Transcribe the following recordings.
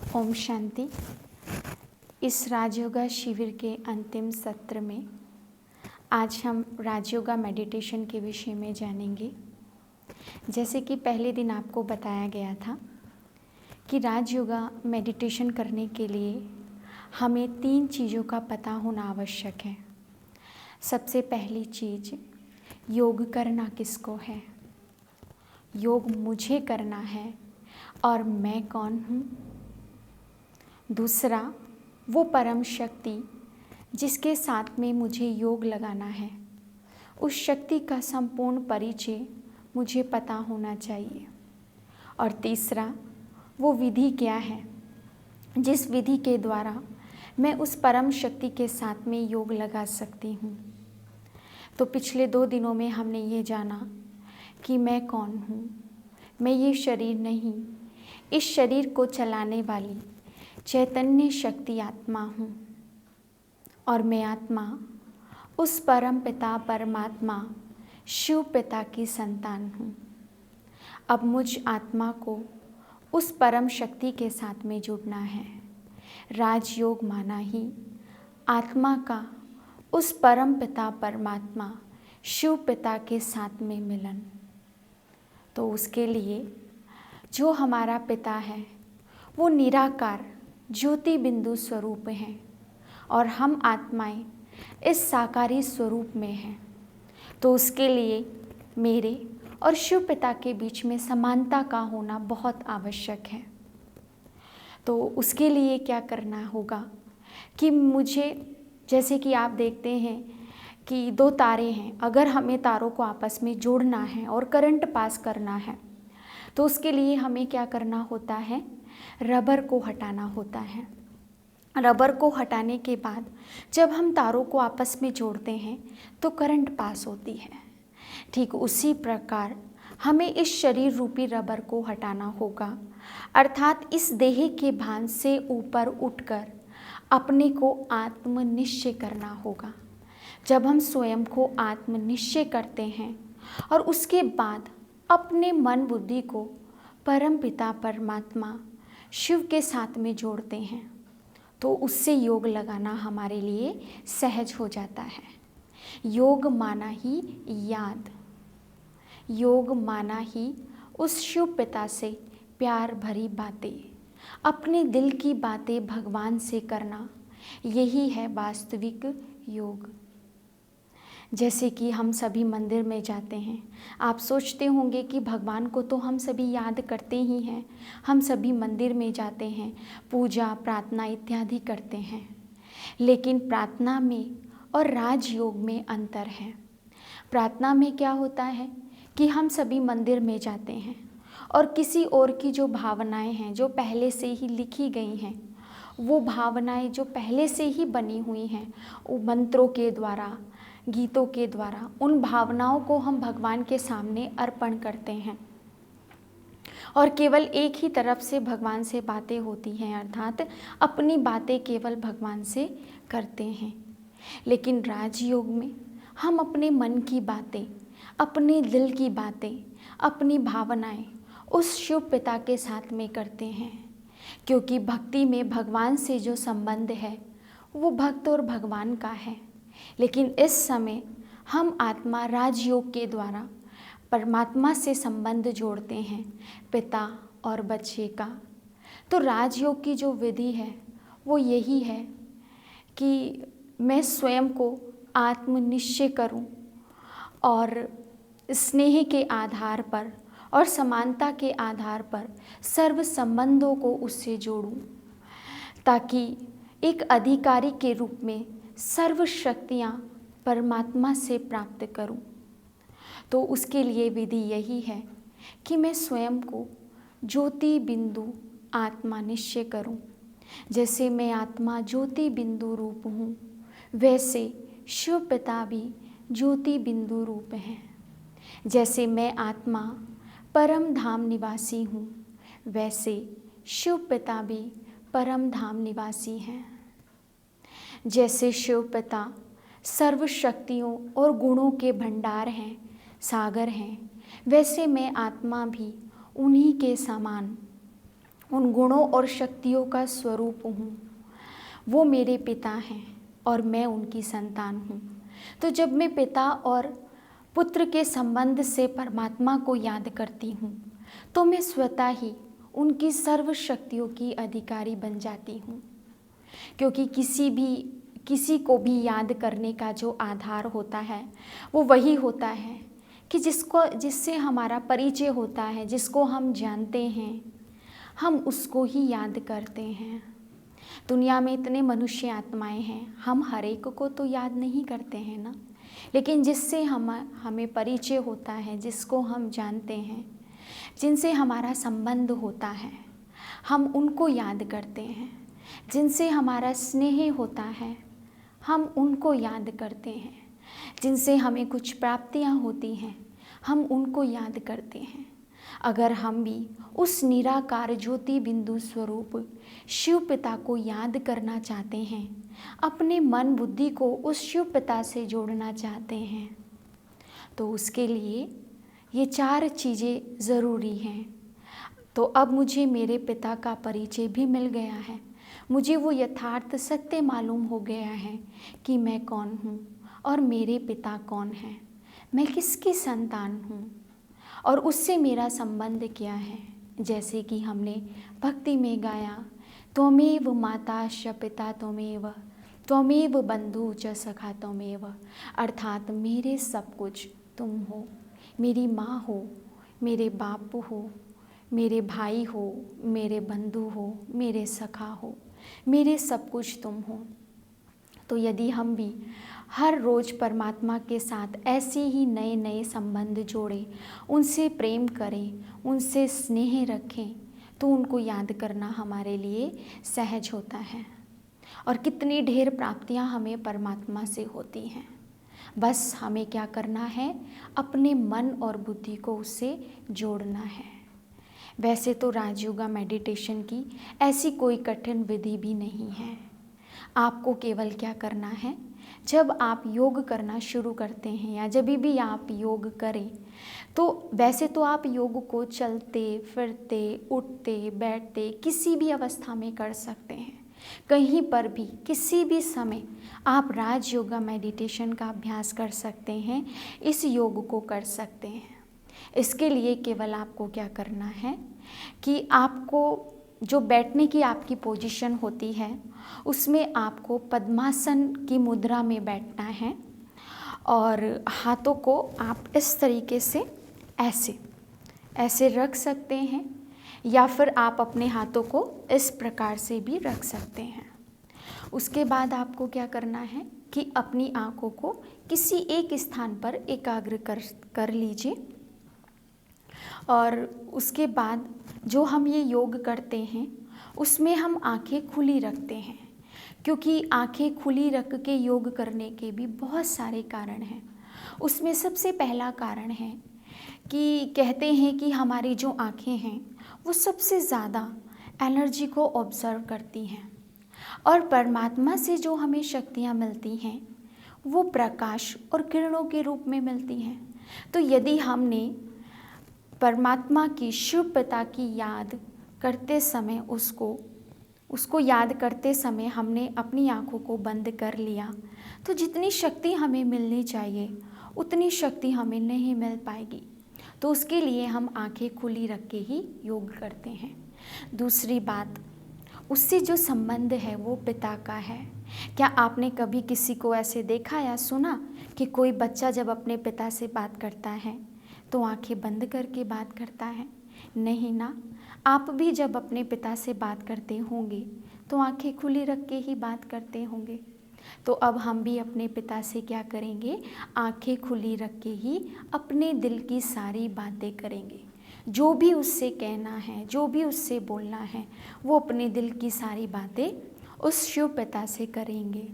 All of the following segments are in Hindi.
ओम शांति। इस राजयोगा शिविर के अंतिम सत्र में आज हम राजयोगा मेडिटेशन के विषय में जानेंगे। जैसे कि पहले दिन आपको बताया गया था कि राजयोगा मेडिटेशन करने के लिए हमें 3 चीज़ों का पता होना आवश्यक है। सबसे पहली चीज़, योग करना किसको है। योग मुझे करना है और मैं कौन हूँ। दूसरा, वो परम शक्ति जिसके साथ में मुझे योग लगाना है, उस शक्ति का संपूर्ण परिचय मुझे पता होना चाहिए। और तीसरा, वो विधि क्या है जिस विधि के द्वारा मैं उस परम शक्ति के साथ में योग लगा सकती हूँ। तो पिछले 2 दिनों में हमने ये जाना कि मैं कौन हूँ। मैं ये शरीर नहीं, इस शरीर को चलाने वाली चैतन्य शक्ति आत्मा हूँ। और मैं आत्मा उस परम पिता परमात्मा शिव पिता की संतान हूँ। अब मुझ आत्मा को उस परम शक्ति के साथ में जुड़ना है। राजयोग माना ही आत्मा का उस परम पिता परमात्मा शिव पिता के साथ में मिलन। तो उसके लिए जो हमारा पिता है वो निराकार ज्योति बिंदु स्वरूप हैं और हम आत्माएं इस साकारी स्वरूप में हैं। तो उसके लिए मेरे और शिव पिता के बीच में समानता का होना बहुत आवश्यक है। तो उसके लिए क्या करना होगा कि मुझे, जैसे कि आप देखते हैं कि 2 तारे हैं, अगर हमें तारों को आपस में जोड़ना है और करंट पास करना है तो उसके लिए हमें क्या करना होता है, रबर को हटाना होता है। रबर को हटाने के बाद जब हम तारों को आपस में जोड़ते हैं तो करंट पास होती है। ठीक उसी प्रकार हमें इस शरीर रूपी रबर को हटाना होगा, अर्थात इस देह के भान से ऊपर उठकर अपने को आत्मनिश्चय करना होगा। जब हम स्वयं को आत्मनिश्चय करते हैं और उसके बाद अपने मन बुद्धि को परम पिता परमात्मा शिव के साथ में जोड़ते हैं तो उससे योग लगाना हमारे लिए सहज हो जाता है। योग माना ही याद, योग माना ही उस शिव पिता से प्यार भरी बातें, अपने दिल की बातें भगवान से करना, यही है वास्तविक योग। जैसे कि हम सभी मंदिर में जाते हैं, आप सोचते होंगे कि भगवान को तो हम सभी याद करते ही हैं, हम सभी मंदिर में जाते हैं, पूजा प्रार्थना इत्यादि करते हैं। लेकिन प्रार्थना में और राजयोग में अंतर है। प्रार्थना में क्या होता है कि हम सभी मंदिर में जाते हैं और किसी और की जो भावनाएं हैं, जो पहले से ही लिखी गई हैं, वो भावनाएं जो पहले से ही बनी हुई हैं, वो मंत्रों के द्वारा, गीतों के द्वारा उन भावनाओं को हम भगवान के सामने अर्पण करते हैं और केवल एक ही तरफ से भगवान से बातें होती हैं, अर्थात अपनी बातें केवल भगवान से करते हैं। लेकिन राजयोग में हम अपने मन की बातें, अपने दिल की बातें, अपनी भावनाएं उस शिव पिता के साथ में करते हैं, क्योंकि भक्ति में भगवान से जो संबंध है वो भक्त और भगवान का है। लेकिन इस समय हम आत्मा राजयोग के द्वारा परमात्मा से संबंध जोड़ते हैं, पिता और बच्चे का। तो राजयोग की जो विधि है वो यही है कि मैं स्वयं को आत्मनिश्चय करूं और स्नेह के आधार पर और समानता के आधार पर सर्व संबंधों को उससे जोड़ूं, ताकि एक अधिकारी के रूप में सर्व शक्तियाँ परमात्मा से प्राप्त करूं। तो उसके लिए विधि यही है कि मैं स्वयं को ज्योति बिंदु आत्मा निश्चय करूं। जैसे मैं आत्मा ज्योति बिंदु रूप हूँ, वैसे शिव पिता भी ज्योति बिंदु रूप हैं। जैसे मैं आत्मा परम धाम निवासी हूँ, वैसे शिव पिता भी परम धाम निवासी हैं। जैसे शिव पिता सर्व शक्तियों और गुणों के भंडार हैं, सागर हैं, वैसे मैं आत्मा भी उन्हीं के समान उन गुणों और शक्तियों का स्वरूप हूँ। वो मेरे पिता हैं और मैं उनकी संतान हूँ। तो जब मैं पिता और पुत्र के संबंध से परमात्मा को याद करती हूँ तो मैं स्वतः ही उनकी सर्व शक्तियों की अधिकारी बन जाती हूँ। क्योंकि किसी को भी याद करने का जो आधार होता है वो वही होता है कि जिससे हमारा परिचय होता है, जिसको हम जानते हैं, हम उसको ही याद करते हैं। दुनिया में इतने मनुष्य आत्माएं हैं, हम हर एक को तो याद नहीं करते हैं ना, लेकिन जिससे हमें परिचय होता है, जिसको हम जानते हैं, जिनसे हमारा संबंध होता है, हम उनको याद करते हैं। जिनसे हमारा स्नेह होता है हम उनको याद करते हैं। जिनसे हमें कुछ प्राप्तियां होती हैं हम उनको याद करते हैं। अगर हम भी उस निराकार ज्योति बिंदु स्वरूप शिव पिता को याद करना चाहते हैं, अपने मन बुद्धि को उस शिव पिता से जोड़ना चाहते हैं, तो उसके लिए ये 4 चीज़ें ज़रूरी हैं। तो अब मुझे मेरे पिता का परिचय भी मिल गया है। मुझे वो यथार्थ सत्य मालूम हो गया है कि मैं कौन हूँ और मेरे पिता कौन हैं, मैं किसकी संतान हूँ और उससे मेरा संबंध क्या है। जैसे कि हमने भक्ति में गाया, त्वमेव माता च पिता त्वमेव, त्वमेव बंधु च सखा त्वमेव, अर्थात मेरे सब कुछ तुम हो। मेरी माँ हो, मेरे बाप हो, मेरे भाई हो, मेरे बंधु हो, मेरे सखा हो, मेरे सब कुछ तुम हो। तो यदि हम भी हर रोज़ परमात्मा के साथ ऐसे ही नए नए संबंध जोड़ें, उनसे प्रेम करें, उनसे स्नेह रखें, तो उनको याद करना हमारे लिए सहज होता है। और कितनी ढेर प्राप्तियां हमें परमात्मा से होती हैं। बस हमें क्या करना है, अपने मन और बुद्धि को उससे जोड़ना है। वैसे तो राजयोगा मेडिटेशन की ऐसी कोई कठिन विधि भी नहीं है। आपको केवल क्या करना है, जब आप योग करना शुरू करते हैं या जब भी आप योग करें, तो वैसे तो आप योग को चलते फिरते उठते बैठते किसी भी अवस्था में कर सकते हैं। कहीं पर भी किसी भी समय आप राजयोगा मेडिटेशन का अभ्यास कर सकते हैं, इस योग को कर सकते हैं। इसके लिए केवल आपको क्या करना है कि आपको जो बैठने की आपकी पोजीशन होती है उसमें आपको पद्मासन की मुद्रा में बैठना है और हाथों को आप इस तरीके से ऐसे रख सकते हैं या फिर आप अपने हाथों को इस प्रकार से भी रख सकते हैं। उसके बाद आपको क्या करना है कि अपनी आँखों को किसी एक स्थान पर एकाग्र कर लीजिए और उसके बाद जो हम ये योग करते हैं उसमें हम आंखें खुली रखते हैं, क्योंकि आंखें खुली रख के योग करने के भी बहुत सारे कारण हैं। उसमें सबसे पहला कारण है कि कहते हैं कि हमारी जो आंखें हैं वो सबसे ज़्यादा एनर्जी को ऑब्जर्व करती हैं और परमात्मा से जो हमें शक्तियाँ मिलती हैं वो प्रकाश और किरणों के रूप में मिलती हैं। तो यदि हमने परमात्मा की शिव पिता की याद करते समय उसको याद करते समय हमने अपनी आँखों को बंद कर लिया, तो जितनी शक्ति हमें मिलनी चाहिए उतनी शक्ति हमें नहीं मिल पाएगी। तो उसके लिए हम आंखें खुली रख के ही योग करते हैं। दूसरी बात, उससे जो संबंध है वो पिता का है। क्या आपने कभी किसी को ऐसे देखा या सुना कि कोई बच्चा जब अपने पिता से बात करता है तो आंखें बंद करके बात करता है? नहीं ना। आप भी जब अपने पिता से बात करते होंगे तो आंखें खुली रख के ही बात करते होंगे। तो अब हम भी अपने पिता से क्या करेंगे, आंखें खुली रख के ही अपने दिल की सारी बातें करेंगे। जो भी उससे कहना है, जो भी उससे बोलना है, वो अपने दिल की सारी बातें उस शिव पिता से करेंगे।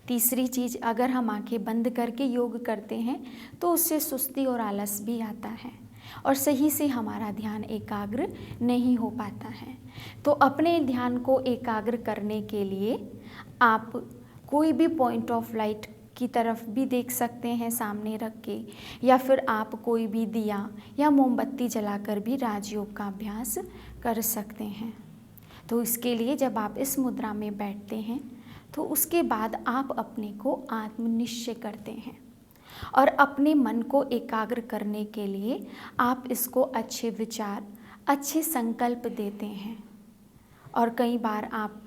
तीसरी चीज़, अगर हम आंखें बंद करके योग करते हैं तो उससे सुस्ती और आलस भी आता है और सही से हमारा ध्यान एकाग्र नहीं हो पाता है। तो अपने ध्यान को एकाग्र करने के लिए आप कोई भी पॉइंट ऑफ लाइट की तरफ भी देख सकते हैं सामने रख के, या फिर आप कोई भी दिया या मोमबत्ती जलाकर भी राजयोग का अभ्यास कर सकते हैं। तो इसके लिए जब आप इस मुद्रा में बैठते हैं तो उसके बाद आप अपने को आत्मनिश्चय करते हैं और अपने मन को एकाग्र करने के लिए आप इसको अच्छे विचार, अच्छे संकल्प देते हैं। और कई बार आप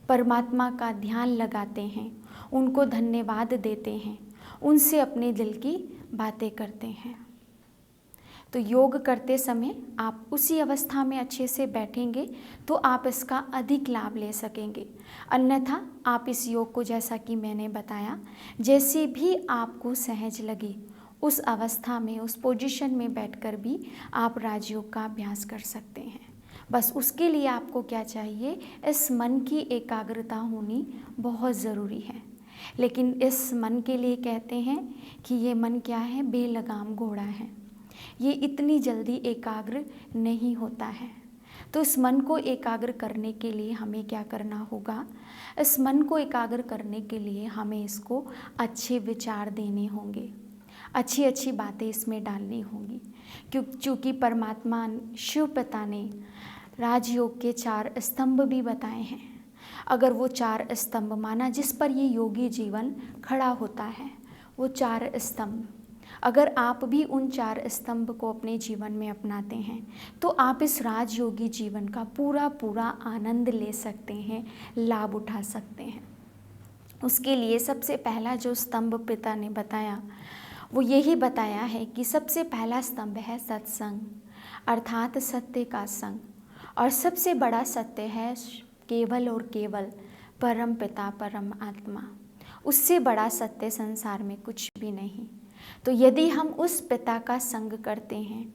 परमात्मा का ध्यान लगाते हैं, उनको धन्यवाद देते हैं, उनसे अपने दिल की बातें करते हैं। तो योग करते समय आप उसी अवस्था में अच्छे से बैठेंगे तो आप इसका अधिक लाभ ले सकेंगे। अन्यथा आप इस योग को, जैसा कि मैंने बताया, जैसे भी आपको सहज लगे उस अवस्था में, उस पोजीशन में बैठकर भी आप राजयोग का अभ्यास कर सकते हैं। बस उसके लिए आपको क्या चाहिए, इस मन की एकाग्रता होनी बहुत ज़रूरी है। लेकिन इस मन के लिए कहते हैं कि ये मन क्या है, बेलगाम घोड़ा है, ये इतनी जल्दी एकाग्र नहीं होता है। तो इस मन को एकाग्र करने के लिए हमें क्या करना होगा, इस मन को एकाग्र करने के लिए हमें इसको अच्छे विचार देने होंगे, अच्छी अच्छी बातें इसमें डालनी होंगी। क्योंकि परमात्मा शिव पिता ने राजयोग के 4 स्तंभ भी बताए हैं। अगर वो 4 स्तंभ माना जिस पर ये योगी जीवन खड़ा होता है, वो 4 स्तंभ, अगर आप भी उन 4 स्तंभ को अपने जीवन में अपनाते हैं तो आप इस राजयोगी जीवन का पूरा पूरा आनंद ले सकते हैं, लाभ उठा सकते हैं। उसके लिए सबसे पहला जो स्तंभ पिता ने बताया वो यही बताया है कि सबसे पहला स्तंभ है सत्संग, अर्थात सत्य का संग। और सबसे बड़ा सत्य है केवल और केवल परम पिता, परम आत्मा। उससे बड़ा सत्य संसार में कुछ भी नहीं। तो यदि हम उस पिता का संग करते हैं,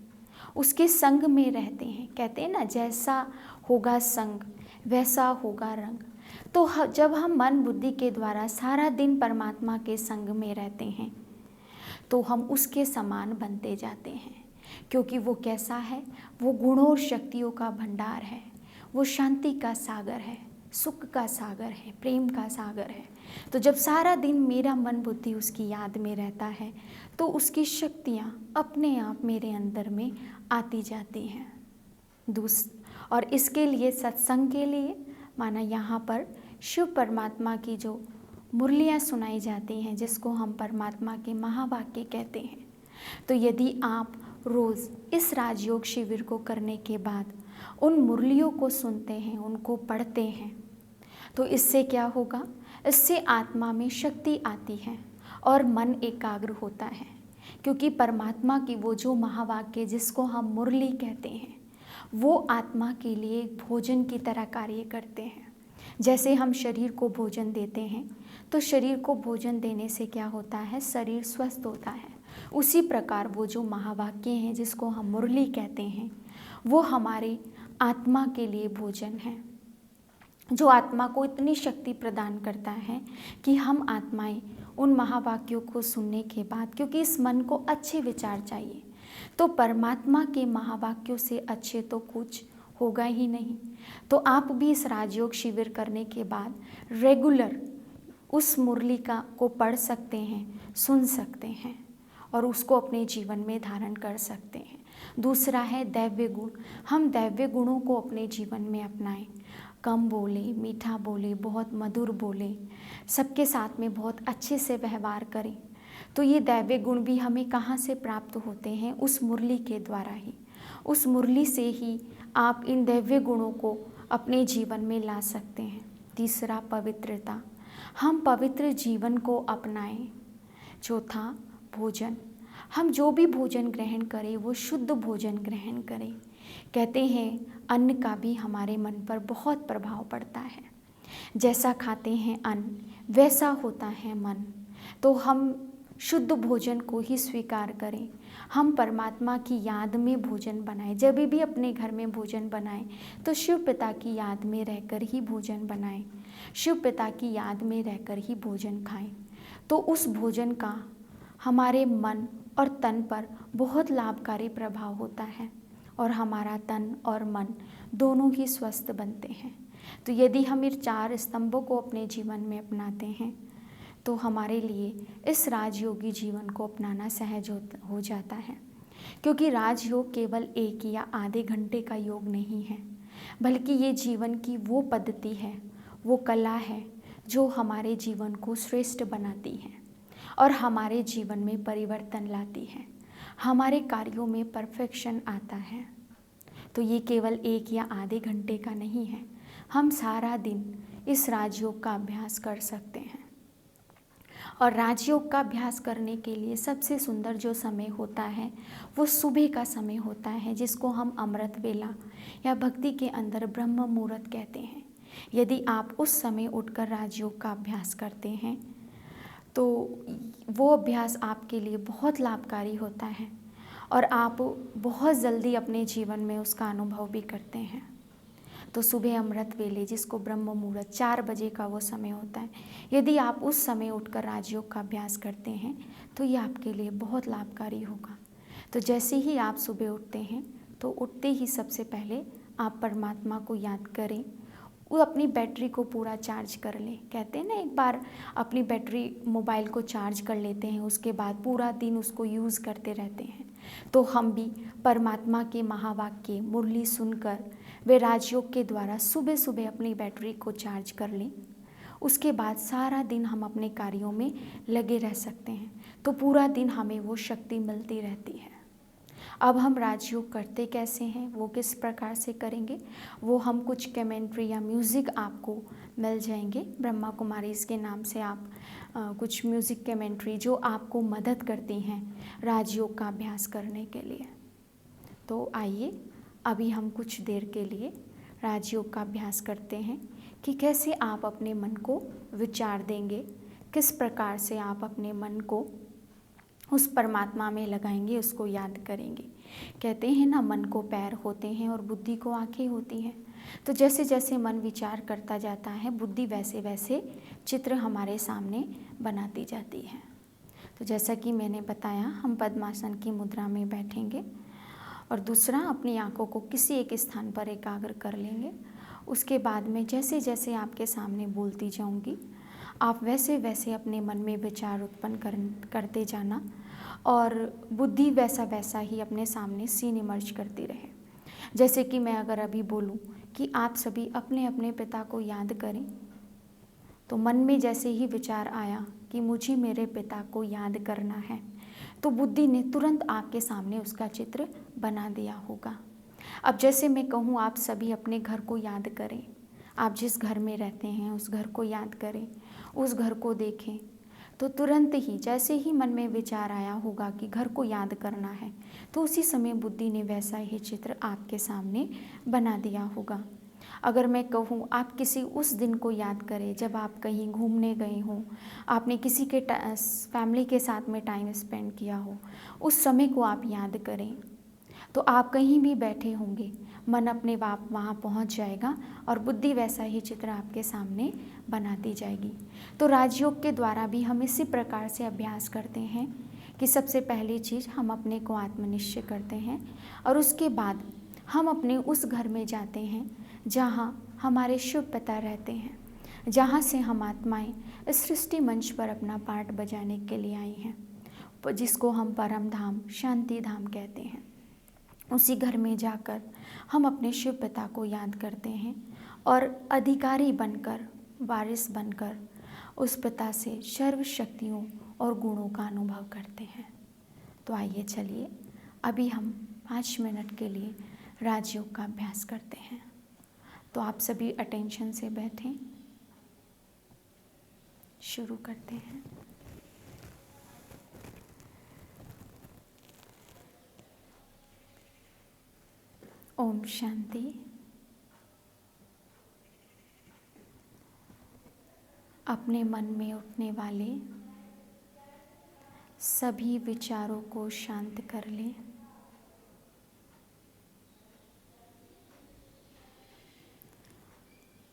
उसके संग में रहते हैं, कहते हैं ना, जैसा होगा संग वैसा होगा रंग। तो जब हम मन बुद्धि के द्वारा सारा दिन परमात्मा के संग में रहते हैं तो हम उसके समान बनते जाते हैं। क्योंकि वो कैसा है, वो गुणों और शक्तियों का भंडार है, वो शांति का सागर है, सुख का सागर है, प्रेम का सागर है। तो जब सारा दिन मेरा मन बुद्धि उसकी याद में रहता है तो उसकी शक्तियाँ अपने आप मेरे अंदर में आती जाती हैं। और इसके लिए सत्संग के लिए माना यहाँ पर शिव परमात्मा की जो मुरलियाँ सुनाई जाती हैं, जिसको हम परमात्मा के महावाक्य कहते हैं। तो यदि आप रोज़ इस राजयोग शिविर को करने के बाद उन मुरलियों को सुनते हैं, उनको पढ़ते हैं, तो इससे क्या होगा, इससे आत्मा में शक्ति आती है और मन एकाग्र होता है। क्योंकि परमात्मा की वो जो महावाक्य जिसको हम मुरली कहते हैं, वो आत्मा के लिए भोजन की तरह कार्य करते हैं। जैसे हम शरीर को भोजन देते हैं तो शरीर को भोजन देने से क्या होता है, शरीर स्वस्थ होता है। उसी प्रकार वो जो महावाक्य हैं जिसको हम मुरली कहते हैं, वो हमारे आत्मा के लिए भोजन है, जो आत्मा को इतनी शक्ति प्रदान करता है कि हम आत्माएं उन महावाक्यों को सुनने के बाद, क्योंकि इस मन को अच्छे विचार चाहिए, तो परमात्मा के महावाक्यों से अच्छे तो कुछ होगा ही नहीं। तो आप भी इस राजयोग शिविर करने के बाद रेगुलर उस मुरली को पढ़ सकते हैं, सुन सकते हैं और उसको अपने जीवन में धारण कर सकते हैं। दूसरा है दैव्य गुण। हम दैव्य गुणों को अपने जीवन में अपनाएं, कम बोले, मीठा बोले, बहुत मधुर बोले, सबके साथ में बहुत अच्छे से व्यवहार करें। तो ये दैव्य गुण भी हमें कहाँ से प्राप्त होते हैं, उस मुरली के द्वारा ही। उस मुरली से ही आप इन दैव्य गुणों को अपने जीवन में ला सकते हैं। तीसरा पवित्रता, हम पवित्र जीवन को अपनाएं। चौथा भोजन, हम जो भी भोजन ग्रहण करें वो शुद्ध भोजन ग्रहण करें। कहते हैं अन्न का भी हमारे मन पर बहुत प्रभाव पड़ता है। जैसा खाते हैं अन्न वैसा होता है मन। तो हम शुद्ध भोजन को ही स्वीकार करें। हम परमात्मा की याद में भोजन बनाएं। जब भी अपने घर में भोजन बनाएं तो शिव पिता की याद में रहकर ही भोजन बनाएं, शिव पिता की याद में रहकर ही भोजन खाएं। तो उस भोजन का हमारे मन और तन पर बहुत लाभकारी प्रभाव होता है और हमारा तन और मन दोनों ही स्वस्थ बनते हैं। तो यदि हम इन 4 स्तंभों को अपने जीवन में अपनाते हैं तो हमारे लिए इस राजयोगी जीवन को अपनाना सहज हो जाता है। क्योंकि राजयोग केवल 1 या आधे घंटे का योग नहीं है। बल्कि ये जीवन की वो पद्धति है, वो कला है जो हमारे जीवन को श्रेष्ठ बनाती है और हमारे जीवन में परिवर्तन लाती है, हमारे कार्यों में परफेक्शन आता है। तो ये केवल 1 या आधे घंटे का नहीं है, हम सारा दिन इस राजयोग का अभ्यास कर सकते हैं। और राजयोग का अभ्यास करने के लिए सबसे सुंदर जो समय होता है वो सुबह का समय होता है, जिसको हम अमृत वेला या भक्ति के अंदर ब्रह्म मुहूर्त कहते हैं। यदि आप उस समय उठकर राजयोग का अभ्यास करते हैं तो वो अभ्यास आपके लिए बहुत लाभकारी होता है और आप बहुत जल्दी अपने जीवन में उसका अनुभव भी करते हैं। तो सुबह अमृत वेले, जिसको ब्रह्म मुहूर्त 4 बजे का वो समय होता है, यदि आप उस समय उठकर राजयोग का अभ्यास करते हैं तो ये आपके लिए बहुत लाभकारी होगा। तो जैसे ही आप सुबह उठते हैं तो उठते ही सबसे पहले आप परमात्मा को याद करें, वो अपनी बैटरी को पूरा चार्ज कर लें। कहते हैं ना, एक बार अपनी बैटरी मोबाइल को चार्ज कर लेते हैं, उसके बाद पूरा दिन उसको यूज़ करते रहते हैं। तो हम भी परमात्मा के महावाक्य मुरली सुनकर वे राजयोग के द्वारा सुबह सुबह अपनी बैटरी को चार्ज कर लें। उसके बाद सारा दिन हम अपने कार्यों में लगे रह सकते हैं, तो पूरा दिन हमें वो शक्ति मिलती रहती है। अब हम राजयोग करते कैसे हैं, वो किस प्रकार से करेंगे, वो हम कुछ कमेंट्री या म्यूज़िक आपको मिल जाएंगे। ब्रह्मा कुमारी इसके नाम से आप कुछ म्यूज़िक कमेंट्री जो आपको मदद करती हैं राजयोग का अभ्यास करने के लिए। तो आइए अभी हम कुछ देर के लिए राजयोग का अभ्यास करते हैं कि कैसे आप अपने मन को विचार देंगे, किस प्रकार से आप अपने मन को उस परमात्मा में लगाएंगे, उसको याद करेंगे। कहते हैं ना, मन को पैर होते हैं और बुद्धि को आंखें होती हैं। तो जैसे जैसे मन विचार करता जाता है, बुद्धि वैसे वैसे चित्र हमारे सामने बनाती जाती है। तो जैसा कि मैंने बताया, हम पद्मासन की मुद्रा में बैठेंगे और दूसरा अपनी आंखों को किसी एक स्थान पर एकाग्र कर लेंगे। उसके बाद में जैसे जैसे आपके सामने बोलती जाऊंगी, आप वैसे वैसे अपने मन में विचार उत्पन्न करते जाना और बुद्धि वैसा वैसा ही अपने सामने सीन इमर्ज करती रहे। जैसे कि मैं अगर अभी बोलूं कि आप सभी अपने अपने पिता को याद करें, तो मन में जैसे ही विचार आया कि मुझे मेरे पिता को याद करना है, तो बुद्धि ने तुरंत आपके सामने उसका चित्र बना दिया होगा। अब जैसे मैं कहूँ आप सभी अपने घर को याद करें, आप जिस घर में रहते हैं उस घर को याद करें, उस घर को देखें, तो तुरंत ही जैसे ही मन में विचार आया होगा कि घर को याद करना है, तो उसी समय बुद्धि ने वैसा ही चित्र आपके सामने बना दिया होगा। अगर मैं कहूँ आप किसी उस दिन को याद करें जब आप कहीं घूमने गए हों, आपने किसी के फैमिली के साथ में टाइम स्पेंड किया हो, उस समय को आप याद करें, तो आप कहीं भी बैठे होंगे, मन अपने आप वहाँ पहुँच जाएगा और बुद्धि वैसा ही चित्र आपके सामने बनाती जाएगी। तो राजयोग के द्वारा भी हम इसी प्रकार से अभ्यास करते हैं कि सबसे पहली चीज़ हम अपने को आत्मनिश्चय करते हैं और उसके बाद हम अपने उस घर में जाते हैं जहाँ हमारे शिव पिता रहते हैं, जहाँ से हम आत्माएं इस सृष्टि मंच पर अपना पार्ट बजाने के लिए आई हैं, जिसको हम परम धाम शांति धाम कहते हैं। उसी घर में जाकर हम अपने शिव पिता को याद करते हैं और अधिकारी बनकर, वारिस बनकर उस पिता से सर्व शक्तियों और गुणों का अनुभव करते हैं। तो आइए चलिए अभी हम 5 मिनट के लिए राजयोग का अभ्यास करते हैं। तो आप सभी अटेंशन से बैठें, शुरू करते हैं। ओम शांति। अपने मन में उठने वाले सभी विचारों को शांत कर लें।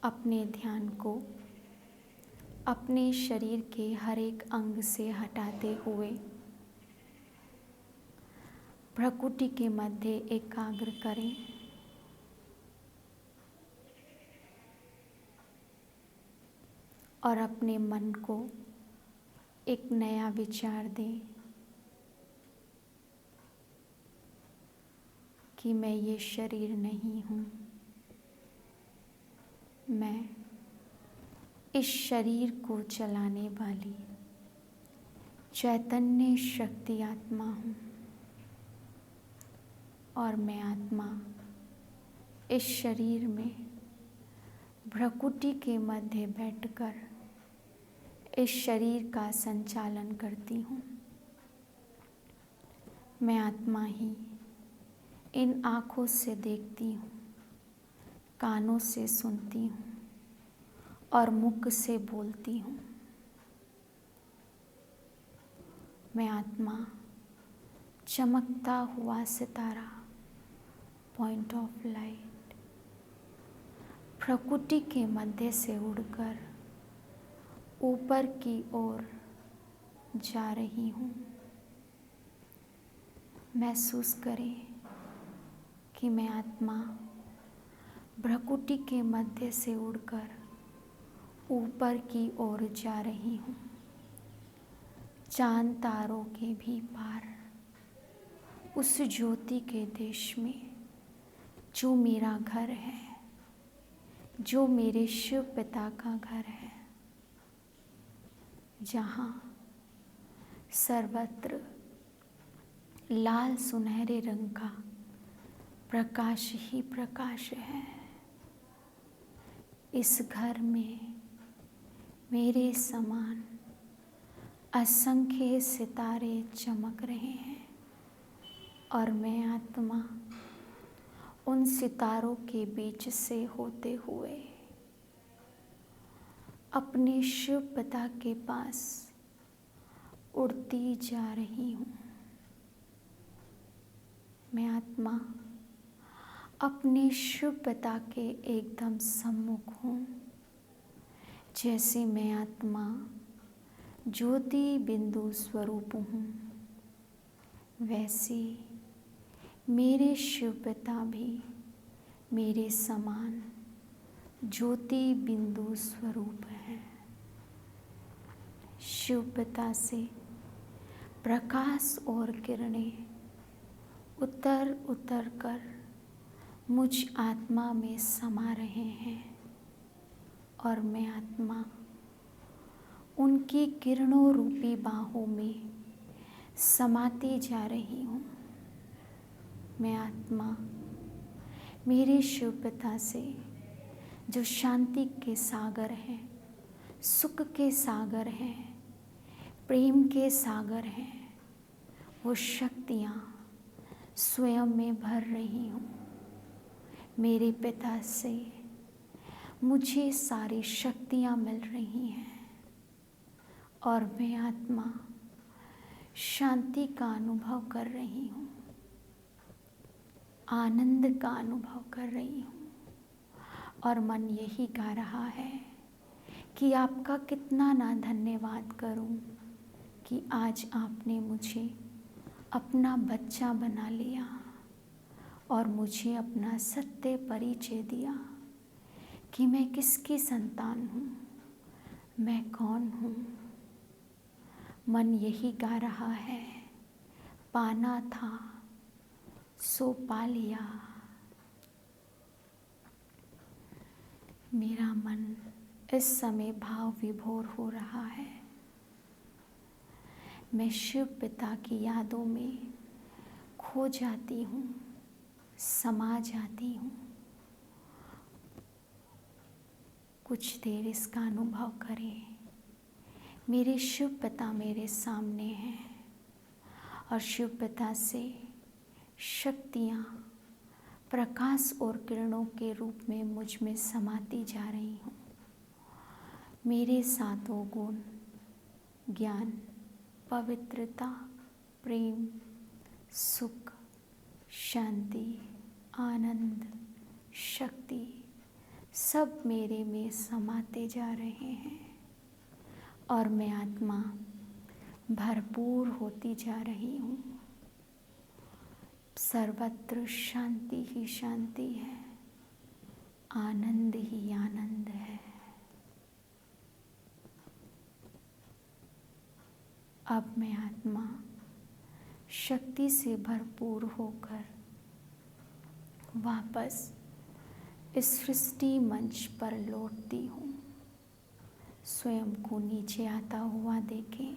अपने ध्यान को अपने शरीर के हर एक अंग से हटाते हुए प्रकृति के मध्य एकाग्र करें। और अपने मन को एक नया विचार दें कि मैं ये शरीर नहीं हूँ, मैं इस शरीर को चलाने वाली चैतन्य शक्ति आत्मा हूँ और मैं आत्मा इस शरीर में भ्रकुटी के मध्य बैठकर इस शरीर का संचालन करती हूँ। मैं आत्मा ही इन आँखों से देखती हूँ, कानों से सुनती हूँ और मुख से बोलती हूँ। मैं आत्मा चमकता हुआ सितारा, पॉइंट ऑफ लाइट, प्रकृति के मध्य से उड़कर ऊपर की ओर जा रही हूँ। महसूस करें कि मैं आत्मा प्रकृति के मध्य से उड़कर ऊपर की ओर जा रही हूँ, चांद तारों के भी पार, उस ज्योति के देश में जो मेरा घर है, जो मेरे शिव पिता का घर है, जहाँ सर्वत्र लाल सुनहरे रंग का प्रकाश ही प्रकाश है। इस घर में मेरे समान असंख्य सितारे चमक रहे हैं और मैं आत्मा उन सितारों के बीच से होते हुए अपने शिव पिता के पास उड़ती जा रही हूँ। मैं आत्मा अपने शिव पिता के एकदम सम्मुख हूँ। जैसे मैं आत्मा ज्योति बिंदु स्वरूप हूँ, वैसे मेरे शिव पिता भी मेरे समान ज्योति बिंदु स्वरूप है। शिव पिता से प्रकाश और किरणें उतर उतर कर मुझ आत्मा में समा रहे हैं और मैं आत्मा उनकी किरणों रूपी बाहों में समाती जा रही हूँ। मैं आत्मा मेरे शिव पिता से जो शांति के सागर हैं, सुख के सागर हैं, प्रेम के सागर हैं, वो शक्तियाँ स्वयं में भर रही हूँ। मेरे पिता से मुझे सारी शक्तियाँ मिल रही हैं और मैं आत्मा शांति का अनुभव कर रही हूँ, आनंद का अनुभव कर रही हूँ और मन यही गा रहा है कि आपका कितना ना धन्यवाद करूं कि आज आपने मुझे अपना बच्चा बना लिया और मुझे अपना सत्य परिचय दिया कि मैं किसकी संतान हूँ, मैं कौन हूँ। मन यही गा रहा है, पाना था सो पा लिया। मेरा मन इस समय भाव विभोर हो रहा है। मैं शिव पिता की यादों में खो जाती हूँ, समा जाती हूँ। कुछ देर इसका अनुभव करें। मेरे शिव पिता मेरे सामने हैं और शिव पिता से शक्तियाँ प्रकाश और किरणों के रूप में मुझ में समाती जा रही हूँ। मेरे सातों गुण, ज्ञान, पवित्रता, प्रेम, सुख, शांति, आनंद, शक्ति सब मेरे में समाते जा रहे हैं और मैं आत्मा भरपूर होती जा रही हूँ। सर्वत्र शांति ही शांति है, आनंद ही आनंद है। अब मैं आत्मा शक्ति से भरपूर होकर वापस इस सृष्टि मंच पर लौटती हूँ, स्वयं को नीचे आता हुआ देखें,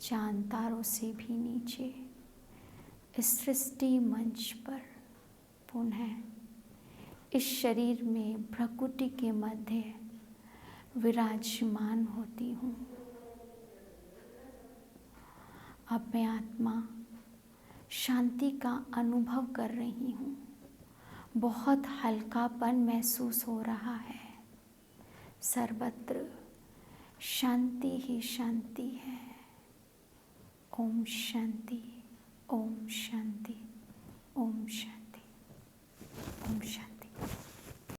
चांद तारों से भी नीचे इस सृष्टि मंच पर पुनः इस शरीर में प्रकृति के मध्य विराजमान होती हूँ। अब मैं आत्मा शांति का अनुभव कर रही हूँ। बहुत हल्कापन महसूस हो रहा है। सर्वत्र शांति ही शांति है। ओम शांति, ओम शांति, ओम शांति, ओम शांति।